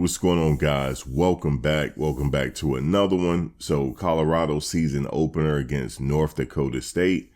what's going on, guys? Welcome back to another one. So Colorado season opener against North Dakota State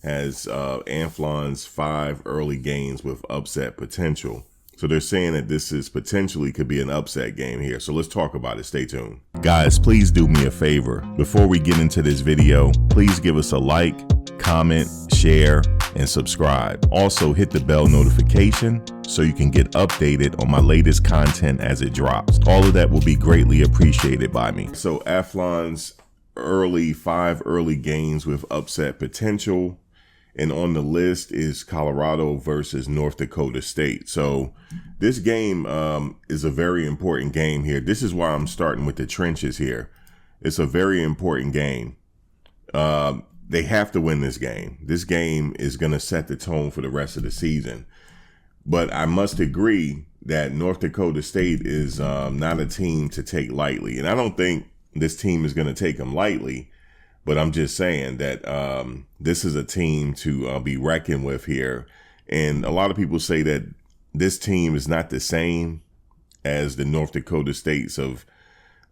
has Athlon's 5 early games with upset potential. So they're saying that this is potentially could be an upset game here. So let's talk about it. Stay tuned. Guys, please do me a favor. Before we get into this video, please give us a like, comment, share, and subscribe. Also hit the bell notification so you can get updated on my latest content as it drops. All of that will be greatly appreciated by me. So Athlon's 5 early games with upset potential. And on the list is Colorado versus North Dakota State. So this game is a very important game here. This is why I'm starting with the trenches here. It's a very important game. They have to win this game. This game is going to set the tone for the rest of the season. But I must agree that North Dakota State is not a team to take lightly. And I don't think this team is going to take them lightly. But I'm just saying that this is a team to be reckoned with here. And a lot of people say that this team is not the same as the North Dakota States of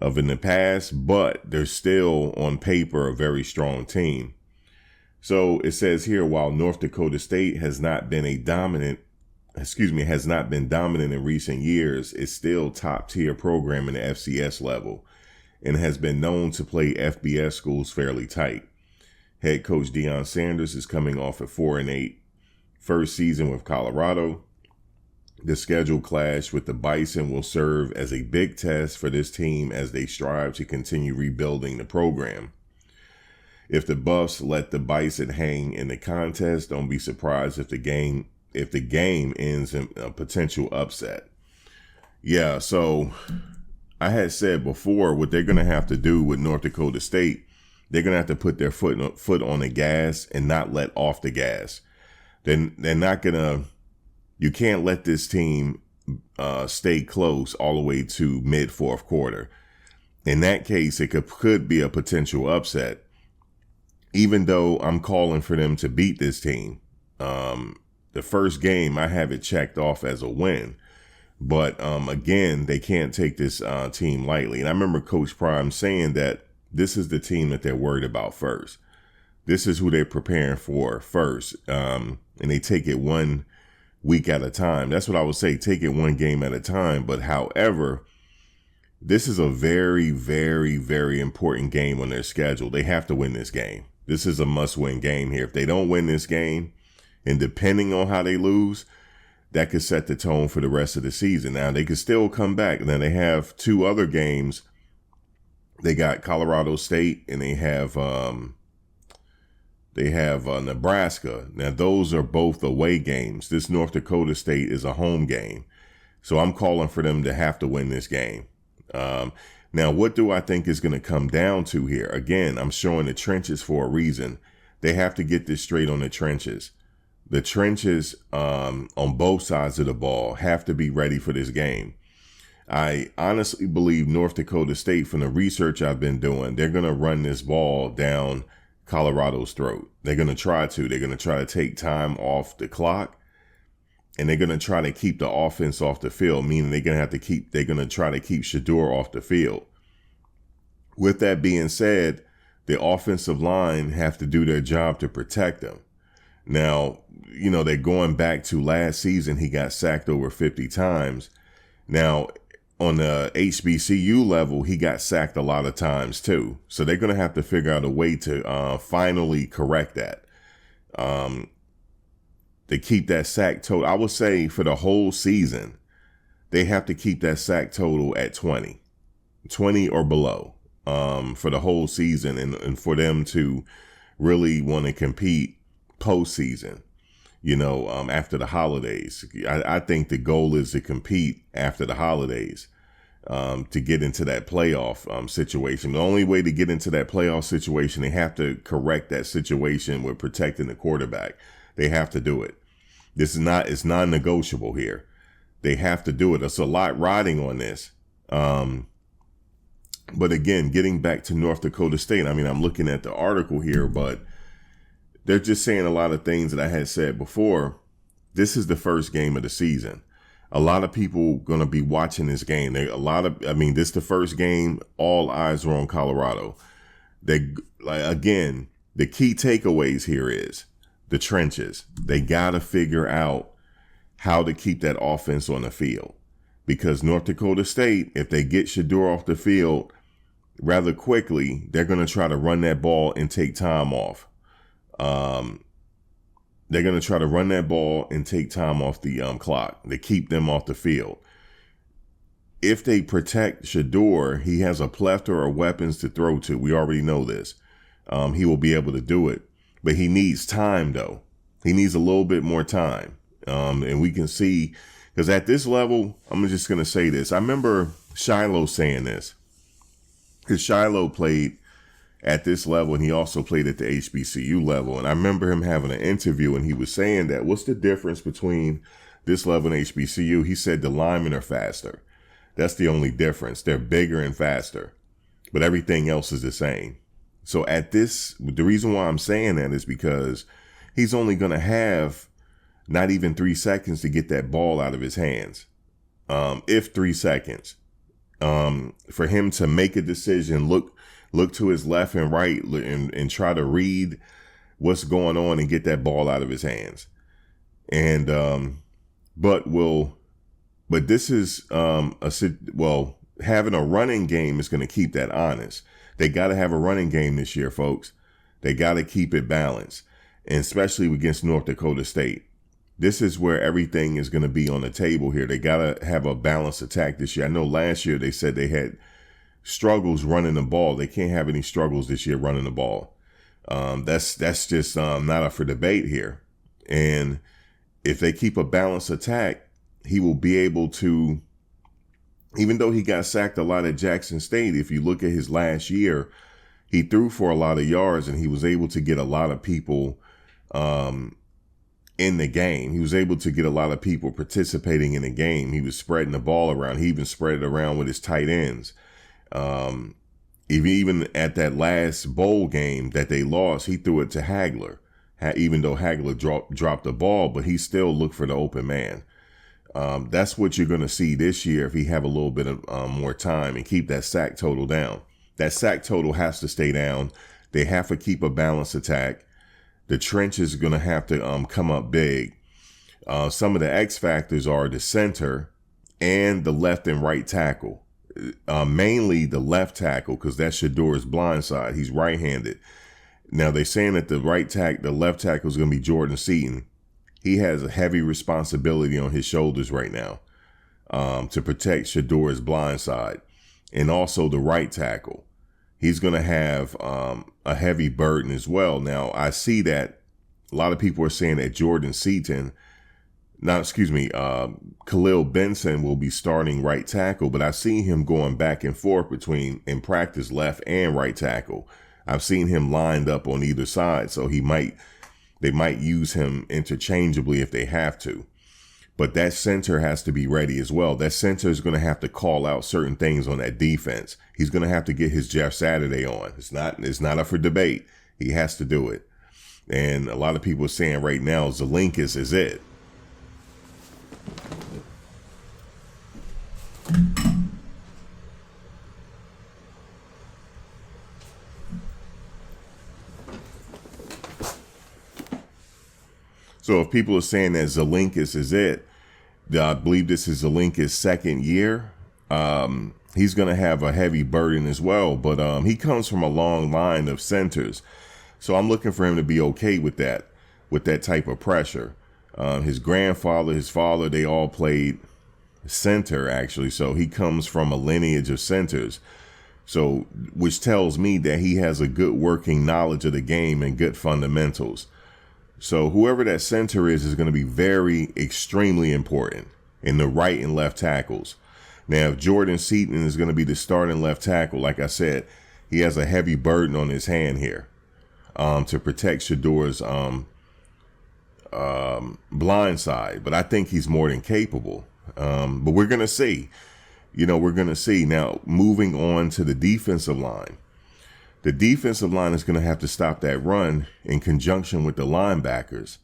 in the past, but they're still on paper a very strong team. So it says here, while North Dakota State has not been dominant in recent years, it's still top tier program in the FCS level and has been known to play FBS schools fairly tight. Head coach Deion Sanders is coming off a 4-8 first season with Colorado. The schedule clash with the Bison will serve as a big test for this team as they strive to continue rebuilding the program. If the Buffs let the Bison hang in the contest, don't be surprised if the game ends in a potential upset. Yeah, so I had said before what they're going to have to do with North Dakota State, they're going to have to put their foot on the gas and not let off the gas. They're not going to, you can't let this team stay close all the way to mid fourth quarter. In that case, it could be a potential upset, even though I'm calling for them to beat this team. The first game, I have it checked off as a win. But again, they can't take this team lightly. And I remember Coach Prime saying that this is the team that they're worried about first. This is who they're preparing for first. And they take it 1 week at a time. That's what I would say. Take it one game at a time. But however, this is a very, very, very important game on their schedule. They have to win this game. This is a must-win game here. If they don't win this game, and depending on how they lose, that could set the tone for the rest of the season. Now, they could still come back. Now, they have 2 other games. They got Colorado State and they have Nebraska. Now, those are both away games. This North Dakota State is a home game. So I'm calling for them to have to win this game. Now, what do I think is going to come down to here? Again, I'm showing the trenches for a reason. They have to get this straight on the trenches. The trenches on both sides of the ball have to be ready for this game. I honestly believe North Dakota State, from the research I've been doing, they're going to run this ball down Colorado's throat. They're going to try to. They're going to try to take time off the clock, and they're going to try to keep the offense off the field, meaning they're going to try to keep Shedeur off the field. With that being said, the offensive line have to do their job to protect them. Now, they're going back to last season. He got sacked over 50 times. Now, on the HBCU level, he got sacked a lot of times too. So they're going to have to figure out a way to finally correct that. To keep that sack total, I would say for the whole season, they have to keep that sack total at 20 or below for the whole season, and for them to really want to compete postseason, after the holidays. I think the goal is to compete after the holidays, to get into that playoff situation. The only way to get into that playoff situation, they have to correct that situation with protecting the quarterback. They have to do it. It's non-negotiable here. They have to do it. There's a lot riding on this. But again, getting back to North Dakota State, I'm looking at the article here, but they're just saying a lot of things that I had said before. This is the first game of the season. a lot of people going to be watching this game. This is the first game. All eyes are on Colorado. Again, the key takeaways here is the trenches. They got to figure out how to keep that offense on the field, because North Dakota State, if they get Shedeur off the field rather quickly, they're going to try to run that ball and take time off. They're going to try to run that ball and take time off the clock to keep them off the field. If they protect Shedeur, he has a plethora of weapons to throw to. We already know this. He will be able to do it. But he needs time, though. He needs a little bit more time. And we can see, because at this level, I'm just going to say this. I remember Shiloh saying this, because Shiloh played at this level, and he also played at the HBCU level. And I remember him having an interview, and he was saying that, what's the difference between this level and HBCU? He said the linemen are faster. That's the only difference. They're bigger and faster, but everything else is the same. So the reason why I'm saying that is because he's only going to have not even 3 seconds to get that ball out of his hands. If 3 seconds, for him to make a decision, look to his left and right and try to read what's going on and get that ball out of his hands. And, but this is, having a running game is going to keep that honest. They got to have a running game this year, folks. They got to keep it balanced, and especially against North Dakota State. This is where everything is going to be on the table here. They got to have a balanced attack this year. I know last year they said they had struggles running the ball. They can't have any struggles this year running the ball. That's just not up for debate here. And if they keep a balanced attack, he will be able to, even though he got sacked a lot at Jackson State, if you look at his last year, he threw for a lot of yards and he was able to get a lot of people in the game. He was able to get a lot of people participating in the game. He was spreading the ball around. He even spread it around with his tight ends. Even at that last bowl game that they lost, he threw it to Hagler, even though Hagler dropped the ball, but he still looked for the open man. That's what you're going to see this year if he have a little bit of more time and keep that sack total down. That sack total has to stay down. They have to keep a balanced attack. The trenches are going to have to come up big. Some of the X factors are the center and the left and right tackle. Mainly the left tackle, because that's Shedeur's blind side. He's right-handed. Now they're saying that the left tackle is going to be Jordan Seaton. He has a heavy responsibility on his shoulders right now to protect Shedeur's blind side. And also the right tackle. He's going to have a heavy burden as well. Now, I see that a lot of people are saying that Khalil Benson will be starting right tackle, but I've seen him going back and forth between, in practice, left and right tackle. I've seen him lined up on either side, so they might use him interchangeably if they have to. But that center has to be ready as well. That center is going to have to call out certain things on that defense. He's going to have to get his Jeff Saturday on. It's not up for debate. He has to do it. And a lot of people are saying right now, Zelinkus is it. So if people are saying that Zelinkus is it, I believe this is Zelinkus' second year. He's going to have a heavy burden as well, but he comes from a long line of centers. So I'm looking for him to be okay with that type of pressure. His grandfather, his father, they all played center, actually. So he comes from a lineage of centers. So, which tells me that he has a good working knowledge of the game and good fundamentals. So whoever that center is going to be extremely important in the right and left tackles. Now, if Jordan Seaton is going to be the starting left tackle, like I said, he has a heavy burden on his hand here to protect Shedeur's blind side. But I think he's more than capable. But we're going to see. We're going to see. Now, moving on to the defensive line. The defensive line is going to have to stop that run in conjunction with the linebackers.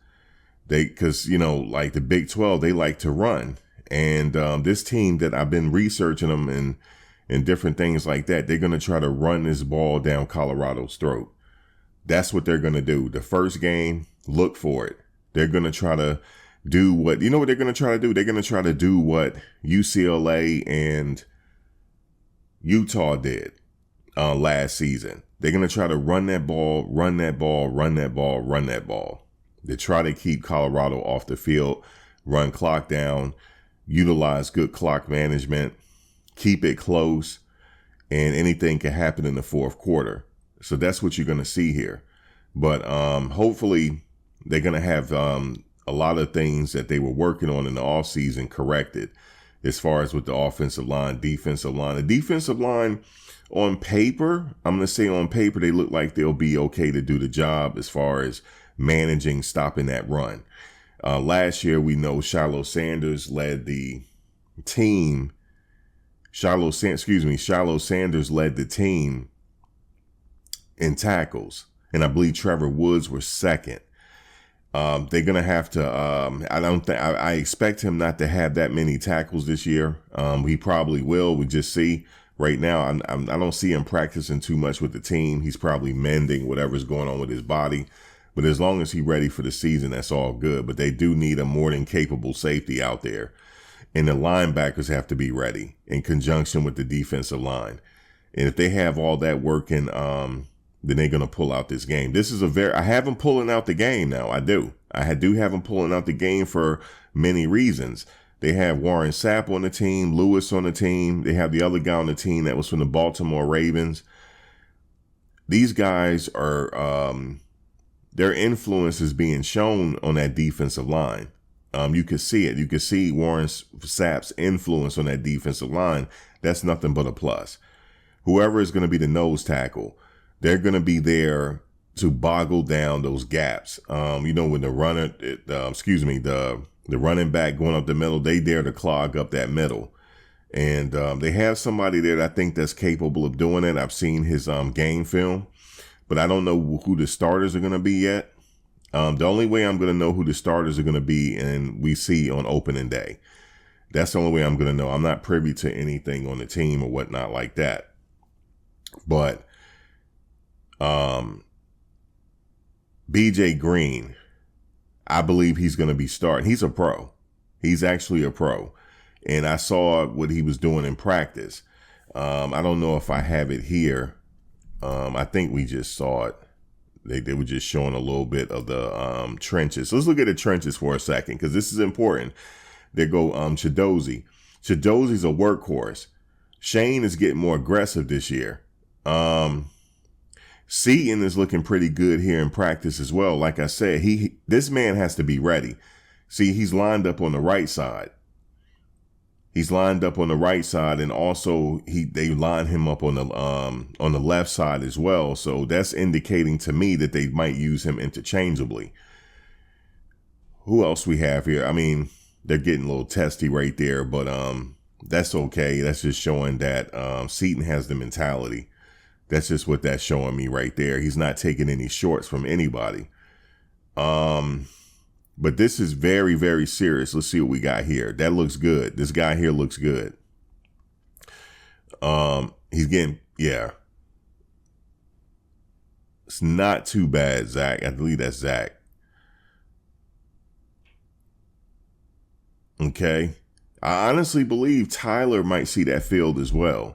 Because, like the Big 12, they like to run. And this team that I've been researching them and different things like that, they're going to try to run this ball down Colorado's throat. That's what they're going to do. The first game, look for it. They're going to try to do what, you know what they're going to try to do? They're going to try to do what UCLA and Utah did last season. They're going to try to run that ball, run that ball, run that ball, run that ball. They try to keep Colorado off the field, run clock down, utilize good clock management, keep it close, and anything can happen in the fourth quarter. So that's what you're going to see here. But hopefully they're going to have a lot of things that they were working on in the offseason corrected as far as with the offensive line, defensive line. The defensive line on paper, I'm going to say on paper, they look like they'll be okay to do the job as far as managing, stopping that run. Last year, we know Shiloh Sanders led the team. Shiloh Sanders led the team in tackles, and I believe Trevor Woods was second. They're gonna have to. I expect him not to have that many tackles this year. He probably will. We just see right now. I don't see him practicing too much with the team. He's probably mending whatever's going on with his body. But as long as he's ready for the season, that's all good. But they do need a more than capable safety out there. And the linebackers have to be ready in conjunction with the defensive line. And if they have all that working, then they're going to pull out this game. I have them pulling out the game now. I do have them pulling out the game for many reasons. They have Warren Sapp on the team, Lewis on the team. They have the other guy on the team that was from the Baltimore Ravens. These guys are, their influence is being shown on that defensive line. You could see it. You could see Warren Sapp's influence on that defensive line. That's nothing but a plus. Whoever is going to be the nose tackle, they're going to be there to boggle down those gaps. When the running back going up the middle, they dare to clog up that middle. And they have somebody there that I think that's capable of doing it. I've seen his game film, but I don't know who the starters are going to be yet. The only way I'm going to know who the starters are going to be and we see on opening day. That's the only way I'm going to know. I'm not privy to anything on the team or whatnot like that. But BJ Green, I believe he's going to be starting. He's a pro. He's actually a pro. And I saw what he was doing in practice. I don't know if I have it here. I think we just saw it. They were just showing a little bit of the trenches. So let's look at the trenches for a second, because this is important. There go Chidozie. Chidozie's a workhorse. Shane is getting more aggressive this year. Seaton is looking pretty good here in practice as well. Like I said, this man has to be ready. See, he's lined up on the right side. And also they line him up on the left side as well. So that's indicating to me that they might use him interchangeably. Who else we have here? I mean, they're getting a little testy right there, but that's okay. That's just showing that Seaton has the mentality. That's just what that's showing me right there. He's not taking any shorts from anybody. But this is very, very serious. Let's see what we got here. That looks good. This guy here looks good. He's getting, yeah. It's not too bad, Zach. I believe that's Zach. Okay. I honestly believe Tyler might see that field as well.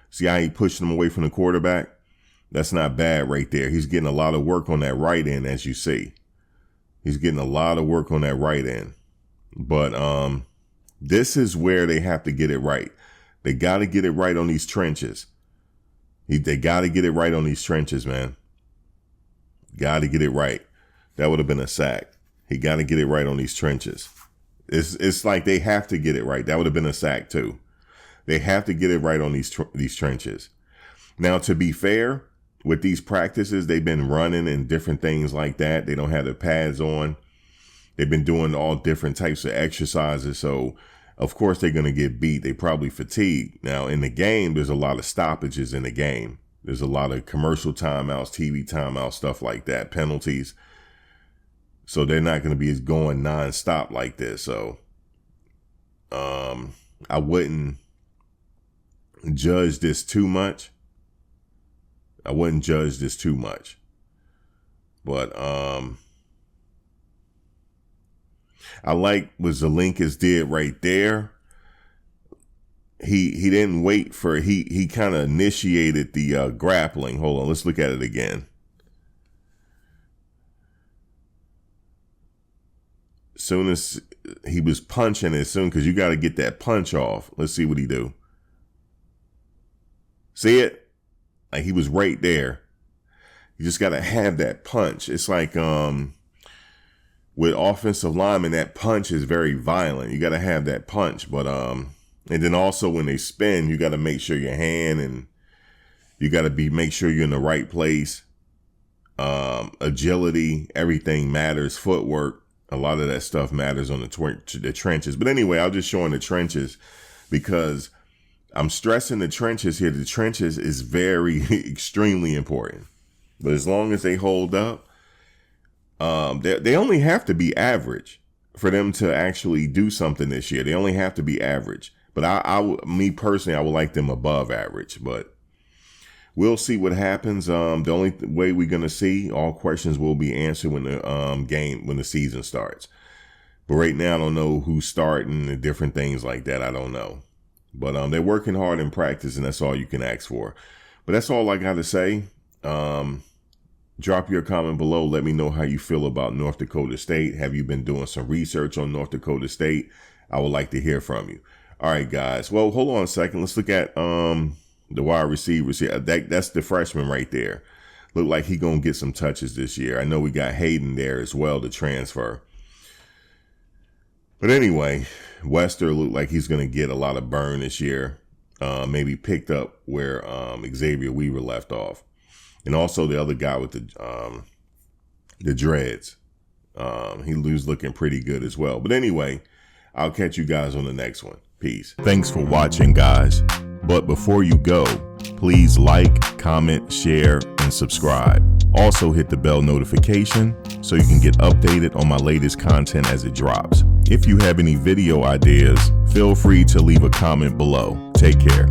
See how he pushed him away from the quarterback? That's not bad right there. He's getting a lot of work on that right end, as you see. He's getting a lot of work on that right end. But this is where they have to get it right. They got to get it right on these trenches. They got to get it right on these trenches, man. Got to get it right. That would have been a sack. He got to get it right on these trenches. It's like they have to get it right. That would have been a sack too. They have to get it right on these trenches. Now, to be fair, with these practices, they've been running and different things like that. They don't have the pads on. They've been doing all different types of exercises. So, of course, they're going to get beat. They probably fatigued. Now, in the game, there's a lot of stoppages in the game. There's a lot of commercial timeouts, TV timeouts, stuff like that, penalties. So they're not going to be going nonstop like this. So I wouldn't judge this too much. But I like what Zelenkas did right there. He didn't wait for, he kind of initiated the grappling. Hold on, let's look at it again. Soon as he was punching it, because you got to get that punch off. Let's see what he do. See it? Like, he was right there. You just got to have that punch. It's like with offensive linemen, that punch is very violent. You got to have that punch. But and then also when they spin, you got to make sure your hand, and you got to make sure you're in the right place. Agility, everything matters. Footwork. A lot of that stuff matters on the trenches. But anyway, I'm just showing the trenches because I'm stressing the trenches here. The trenches is very, extremely important. But as long as they hold up, they only have to be average for them to actually do something this year. They only have to be average. But me personally, I would like them above average. But we'll see what happens. The only way we're going to see, all questions will be answered when the season starts. But right now, I don't know who's starting and different things like that. I don't know. But they're working hard in practice, and that's all you can ask for. But that's all I got to say. Drop your comment below. Let me know how you feel about North Dakota State. Have you been doing some research on North Dakota State? I would like to hear from you. All right, guys. Well, hold on a second. Let's look at the wide receivers here. That's the freshman right there. Look like he gonna get some touches this year. I know we got Hayden there as well to transfer. But anyway, Wester looked like he's gonna get a lot of burn this year. Maybe picked up where Xavier Weaver left off, and also the other guy with the dreads. He was looking pretty good as well. But anyway, I'll catch you guys on the next one. Peace. Thanks for watching, guys. But before you go, please like, comment, share, and subscribe. Also hit the bell notification so you can get updated on my latest content as it drops. If you have any video ideas, feel free to leave a comment below. Take care.